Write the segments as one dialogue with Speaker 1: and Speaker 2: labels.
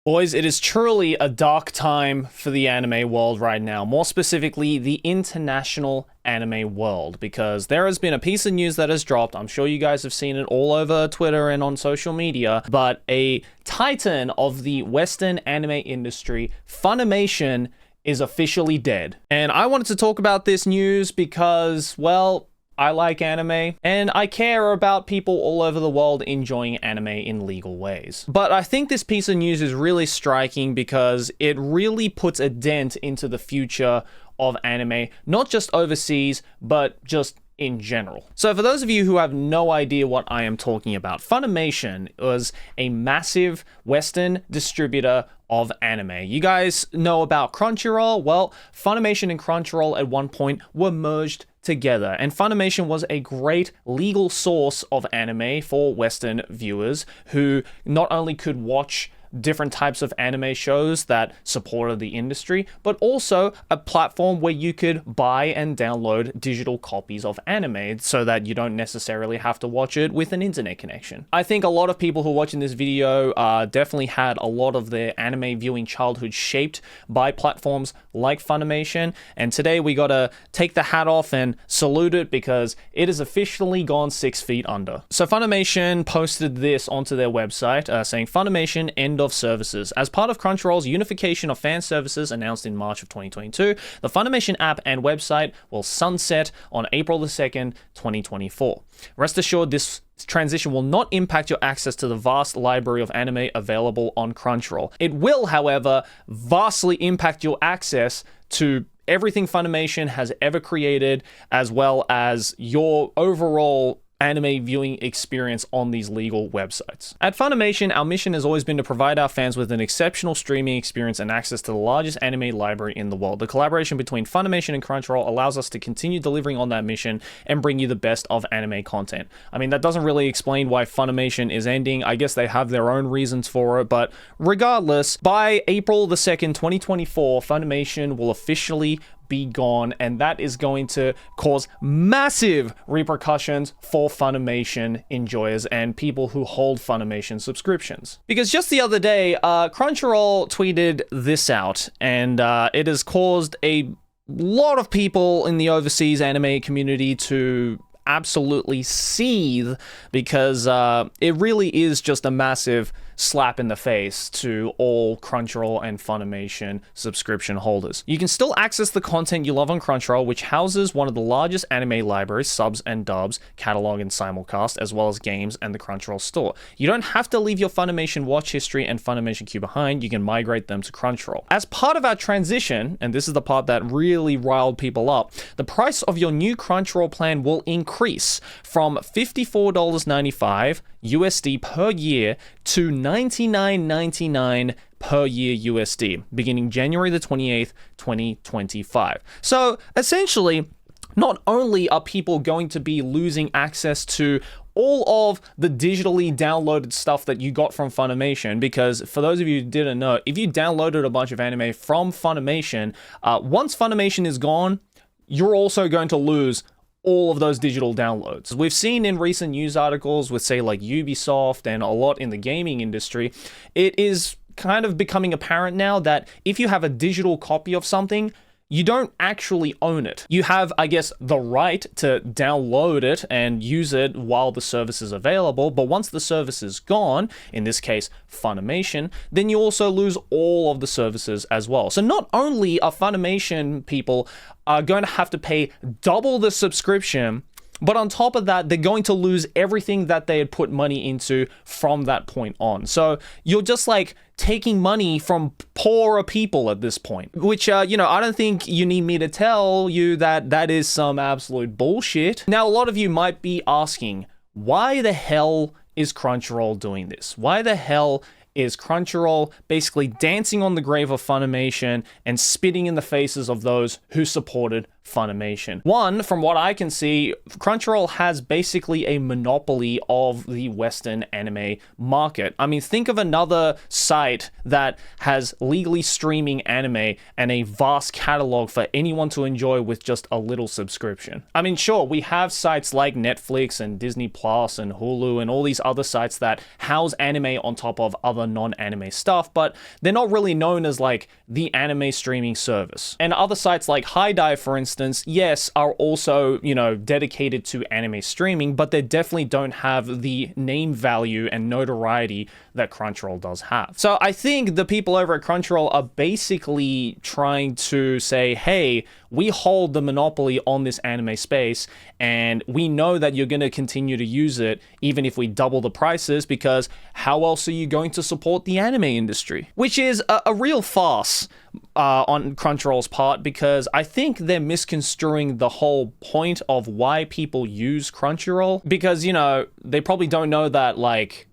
Speaker 1: Boys, it is truly a dark time for the anime world right now, more specifically the international anime world, because there has been a piece of news that has dropped. I'm sure you guys have seen it all over Twitter and on social media, but a titan of the Western anime industry, FUNimation, is officially dead. And I wanted to talk about this news because, well, I like anime, and I care about people all over the world enjoying anime in legal ways. But I think this piece of news is really striking because it really puts a dent into the future of anime, not just overseas, but just in general. So for those of you who have no idea what I am talking about, FUNimation was a massive Western distributor of anime. You guys know about Crunchyroll? Well, FUNimation and Crunchyroll at one point were merged together, and FUNimation was a great legal source of anime for Western viewers who not only could watch different types of anime shows that supported the industry, but also a platform where you could buy and download digital copies of anime so that you don't necessarily have to watch it with an internet connection. I think a lot of people who are watching this video definitely had a lot of their anime viewing childhood shaped by platforms like FUNimation, and today we gotta take the hat off and salute it because it has officially gone 6 feet under. So FUNimation posted this onto their website saying, "FUNimation end of services. As part of Crunchyroll's unification of fan services announced in March of 2022, the FUNimation app and website will sunset on April the 2nd, 2024. Rest assured, this transition will not impact your access to the vast library of anime available on Crunchyroll. It will, however, vastly impact your access to everything FUNimation has ever created, as well as your overall anime viewing experience on these legal websites. At FUNimation, our mission has always been to provide our fans with an exceptional streaming experience and access to the largest anime library in the world. The collaboration between FUNimation and Crunchyroll allows us to continue delivering on that mission and bring you the best of anime content." I mean, that doesn't really explain why FUNimation is ending. I guess they have their own reasons for it, but regardless, by April the 2nd, 2024, FUNimation will officially be gone, and that is going to cause massive repercussions for FUNimation enjoyers and people who hold FUNimation subscriptions. Because just the other day, Crunchyroll tweeted this out, and it has caused a lot of people in the overseas anime community to absolutely seethe because it really is just a massive slap in the face to all Crunchyroll and FUNimation subscription holders. You can still access the content you love on Crunchyroll, which houses one of the largest anime libraries, subs and dubs, catalog and simulcast, as well as games and the Crunchyroll store. You don't have to leave your FUNimation watch history and FUNimation queue behind. You can migrate them to Crunchyroll. As part of our transition, and this is the part that really riled people up, the price of your new Crunchyroll plan will increase from $54.95 USD per year to $99.99 per year USD, beginning January the 28th, 2025. So essentially, not only are people going to be losing access to all of the digitally downloaded stuff that you got from FUNimation, because for those of you who didn't know, if you downloaded a bunch of anime from FUNimation, once FUNimation is gone, you're also going to lose all of those digital downloads. We've seen in recent news articles with, say, like Ubisoft and a lot in the gaming industry, it is kind of becoming apparent now that if you have a digital copy of something, you don't actually own it. You have, I guess, the right to download it and use it while the service is available, but once the service is gone, in this case, FUNimation, then you also lose all of the services as well. So not only are FUNimation people are going to have to pay double the subscription, but on top of that, they're going to lose everything that they had put money into from that point on. So you're just like taking money from poorer people at this point, which, I don't think you need me to tell you that that is some absolute bullshit. Now, a lot of you might be asking, why the hell is Crunchyroll doing this? Why the hell is Crunchyroll basically dancing on the grave of FUNimation and spitting in the faces of those who supported Funimation. One, from what I can see, Crunchyroll has basically a monopoly of the Western anime market. I mean, think of another site that has legally streaming anime and a vast catalog for anyone to enjoy with just a little subscription. I mean, sure, we have sites like Netflix and Disney Plus and Hulu and all these other sites that house anime on top of other non-anime stuff, but they're not really known as like the anime streaming service. And other sites like HiDive, for instance, yes, are also, dedicated to anime streaming, but they definitely don't have the name value and notoriety that Crunchyroll does have. So I think the people over at Crunchyroll are basically trying to say, hey, we hold the monopoly on this anime space, and we know that you're going to continue to use it even if we double the prices, because how else are you going to support the anime industry? Which is a real farce on Crunchyroll's part, because I think they're misconstruing the whole point of why people use Crunchyroll, because, they probably don't know that, like,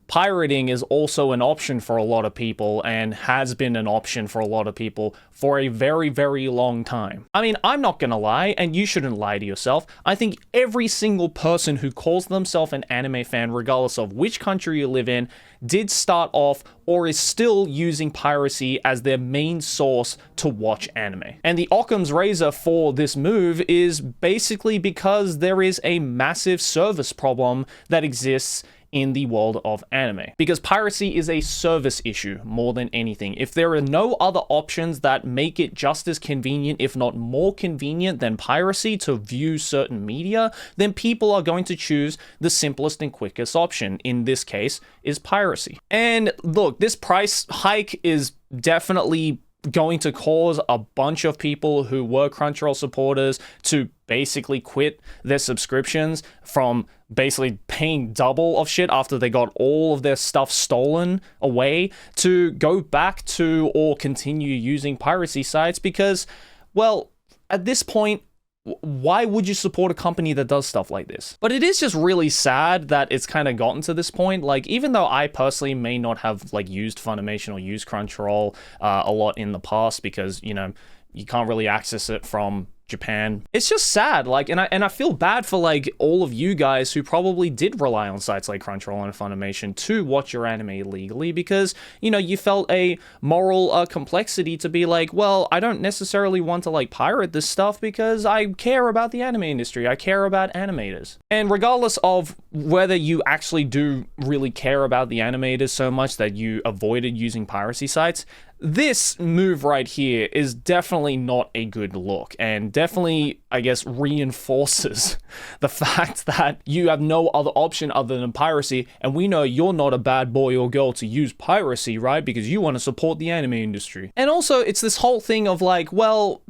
Speaker 1: pirating is also an option for a lot of people and has been an option for a lot of people for a very, very long time. I mean, I'm not gonna lie, and you shouldn't lie to yourself. I think every single person who calls themselves an anime fan, regardless of which country you live in, did start off or is still using piracy as their main source to watch anime. And the Occam's razor for this move is basically because there is a massive service problem that exists in the world of anime. Because piracy is a service issue more than anything. If there are no other options that make it just as convenient, if not more convenient than piracy to view certain media, then people are going to choose the simplest and quickest option. In this case, is piracy. And look, this price hike is definitely going to cause a bunch of people who were Crunchyroll supporters to basically quit their subscriptions from basically paying double of shit after they got all of their stuff stolen away to go back to or continue using piracy sites, because, well, at this point, why would you support a company that does stuff like this? But it is just really sad that it's kind of gotten to this point. Like, even though I personally may not have like used Funimation or used Crunchyroll a lot in the past, because, you can't really access it from Japan. It's just sad, like, and I feel bad for like all of you guys who probably did rely on sites like Crunchyroll and Funimation to watch your anime legally, because you felt a moral complexity to be like, well, I don't necessarily want to like pirate this stuff because I care about the anime industry, I care about animators. And regardless of whether you actually do really care about the animators so much that you avoided using piracy sites, this move right here is definitely not a good look, and definitely, I guess, reinforces the fact that you have no other option other than piracy, and we know you're not a bad boy or girl to use piracy, right? Because you want to support the anime industry. And also, it's this whole thing of like, well,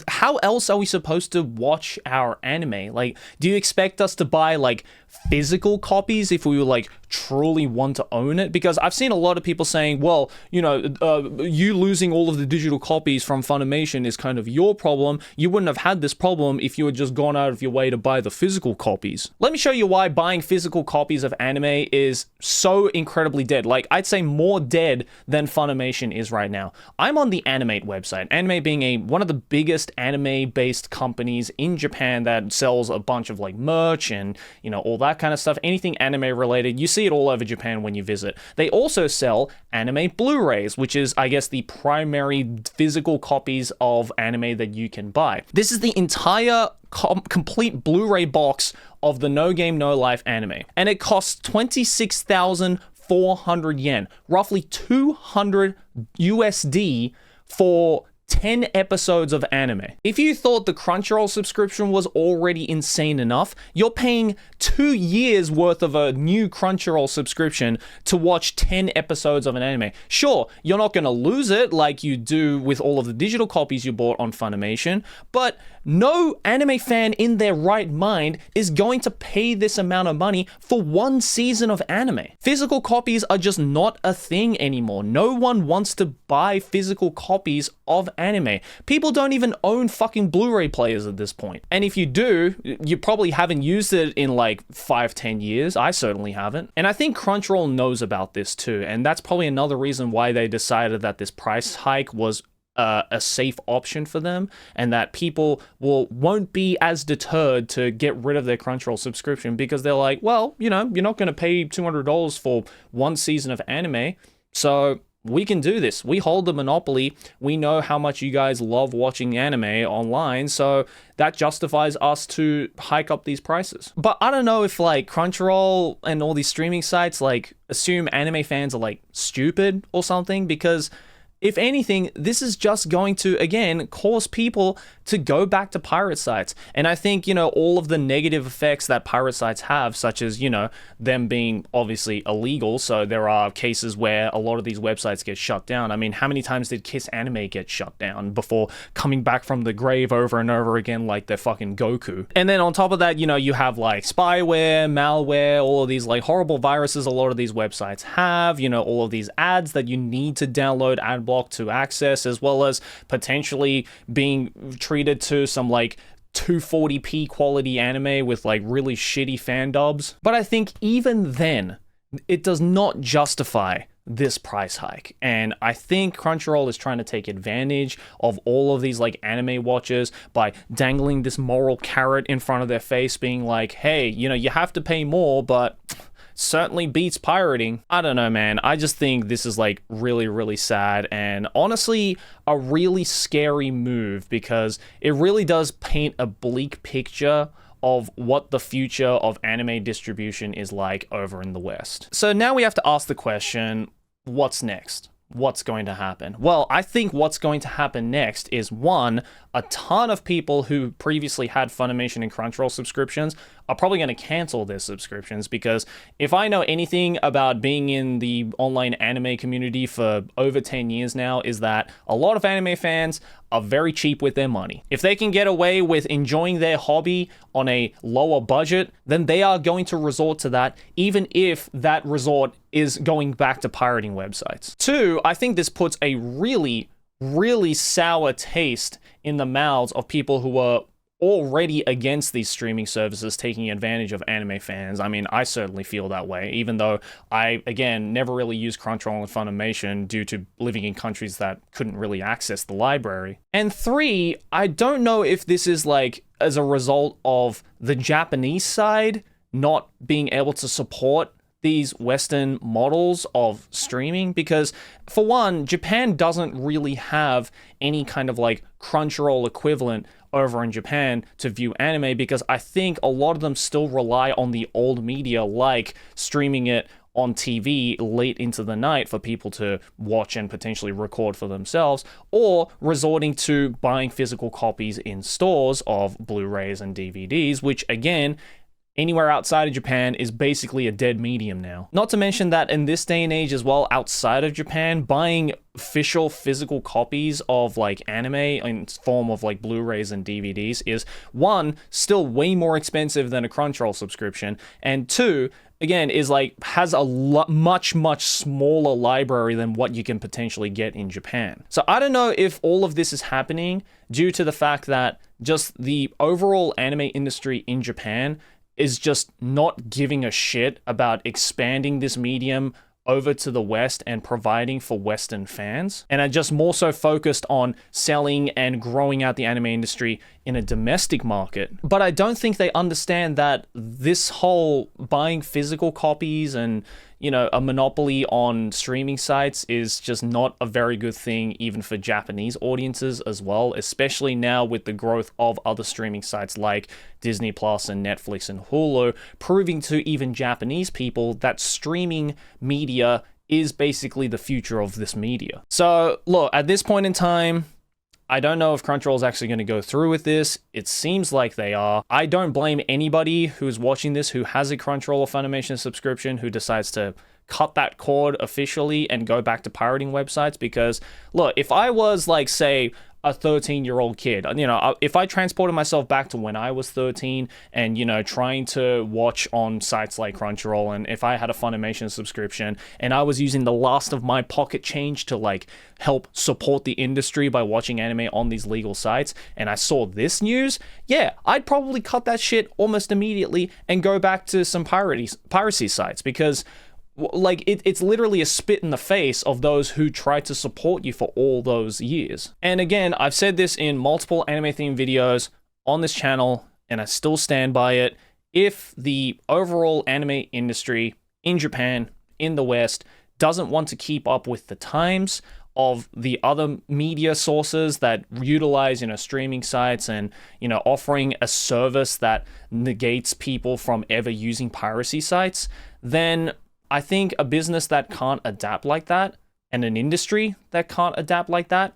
Speaker 1: how else are we supposed to watch our anime? Like, do you expect us to buy like physical copies if we were like truly want to own it? Because I've seen a lot of people saying, well, you losing all of the digital copies from Funimation is kind of your problem. You wouldn't have had this problem if you had just gone out of your way to buy the physical copies. Let me show you why buying physical copies of anime is so incredibly dead. Like, I'd say more dead than Funimation is right now. I'm on the Animate website. Animate being one of the biggest anime-based companies in Japan that sells a bunch of like merch and, all that kind of stuff. Anything anime related, you see it all over Japan when you visit. They also sell anime Blu-rays, which is, I guess, the primary physical copies of anime that you can buy. This is the entire complete Blu-ray box of the No Game No Life anime, and it costs 26,400 yen, roughly 200 USD for 10 episodes of anime. If you thought the Crunchyroll subscription was already insane enough, you're paying 2 years worth of a new Crunchyroll subscription to watch 10 episodes of an anime. Sure, you're not going to lose it like you do with all of the digital copies you bought on Funimation, but no anime fan in their right mind is going to pay this amount of money for one season of anime. Physical copies are just not a thing anymore. No one wants to buy physical copies of anime. People don't even own fucking Blu-ray players at this point. And if you do, you probably haven't used it in like 5-10 years. I certainly haven't. And I think Crunchyroll knows about this too. And that's probably another reason why they decided that this price hike was a safe option for them, and that people won't be as deterred to get rid of their Crunchyroll subscription because they're like, well, you're not going to pay $200 for one season of anime, so we can do this. We hold the monopoly. We know how much you guys love watching anime online, so that justifies us to hike up these prices. But I don't know if like Crunchyroll and all these streaming sites like assume anime fans are like stupid or something, because if anything, this is just going to, again, cause people to go back to pirate sites. And I think, all of the negative effects that pirate sites have, such as, them being obviously illegal. So there are cases where a lot of these websites get shut down. I mean, how many times did Kiss Anime get shut down before coming back from the grave over and over again like they're fucking Goku? And then on top of that, you have like spyware, malware, all of these like horrible viruses a lot of these websites have, all of these ads that you need to download ad block to access, as well as potentially being treated to some like 240p quality anime with like really shitty fan dubs. But I think even then, it does not justify this price hike. And I think Crunchyroll is trying to take advantage of all of these like anime watchers by dangling this moral carrot in front of their face, being like, hey, you have to pay more, but certainly beats pirating. I don't know, man. I just think this is like really, really sad, and honestly a really scary move, because it really does paint a bleak picture of what the future of anime distribution is like over in the West. So now we have to ask the question, what's next? What's going to happen? Well, I think what's going to happen next is, one, a ton of people who previously had Funimation and Crunchyroll subscriptions are probably going to cancel their subscriptions, because if I know anything about being in the online anime community for over 10 years now, is that a lot of anime fans are very cheap with their money. If they can get away with enjoying their hobby on a lower budget, then they are going to resort to that, even if that resort is going back to pirating websites. Two, I think this puts a really, really sour taste in the mouths of people who are already against these streaming services taking advantage of anime fans. I mean, I certainly feel that way, even though I, again, never really used Crunchyroll and Funimation due to living in countries that couldn't really access the library. And three, I don't know if this is like as a result of the Japanese side not being able to support these Western models of streaming, because for one, Japan doesn't really have any kind of like Crunchyroll equivalent over in Japan to view anime, because I think a lot of them still rely on the old media, like streaming it on TV late into the night for people to watch and potentially record for themselves, or resorting to buying physical copies in stores of Blu-rays and DVDs, which again, anywhere outside of Japan is basically a dead medium now. Not to mention that in this day and age as well, outside of Japan, buying official physical copies of like anime in form of like Blu-rays and DVDs is, one, still way more expensive than a Crunchyroll subscription, and two, again, is like has a much smaller library than what you can potentially get in Japan. So I don't know if all of this is happening due to the fact that just the overall anime industry in Japan is just not giving a shit about expanding this medium over to the West and providing for Western fans, and are just more so focused on selling and growing out the anime industry in a domestic market. But I don't think they understand that this whole buying physical copies and, a monopoly on streaming sites is just not a very good thing, even for Japanese audiences as well, especially now with the growth of other streaming sites like Disney Plus and Netflix and Hulu, proving to even Japanese people that streaming media is basically the future of this media. So look, at this point in time, I don't know if Crunchyroll is actually going to go through with this. It seems like they are. I don't blame anybody who's watching this who has a Crunchyroll or Funimation subscription who decides to cut that cord officially and go back to pirating websites, because look, if I was like, say, a 13-year-old kid, if I transported myself back to when I was 13 and, trying to watch on sites like Crunchyroll, and if I had a Funimation subscription and I was using the last of my pocket change to like help support the industry by watching anime on these legal sites, and I saw this news, yeah, I'd probably cut that shit almost immediately and go back to some piracy sites, because like it's literally a spit in the face of those who tried to support you for all those years. And again, I've said this in multiple anime themed videos on this channel, and I still stand by it. If the overall anime industry in Japan, in the West, doesn't want to keep up with the times of the other media sources that utilize, streaming sites and, offering a service that negates people from ever using piracy sites, then I think a business that can't adapt like that and an industry that can't adapt like that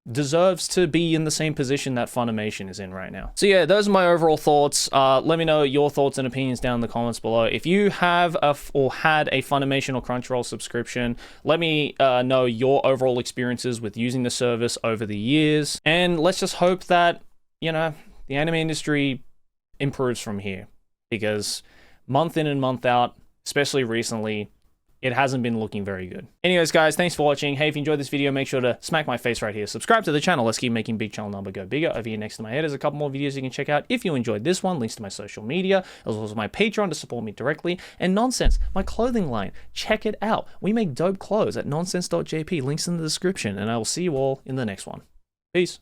Speaker 1: deserves to be in the same position that Funimation is in right now. So yeah, those are my overall thoughts. Let me know your thoughts and opinions down in the comments below. If you have or had a Funimation or Crunchyroll subscription, let me know your overall experiences with using the service over the years. And let's just hope that, the anime industry improves from here, because month in and month out, especially recently, it hasn't been looking very good. Anyways, guys, thanks for watching. Hey, if you enjoyed this video, make sure to smack my face right here. Subscribe to the channel. Let's keep making big channel number go bigger. Over here next to my head, there's a couple more videos you can check out if you enjoyed this one. Links to my social media, as well as my Patreon to support me directly. And Nonsense, my clothing line. Check it out. We make dope clothes at nonsense.jp. Links in the description. And I will see you all in the next one. Peace.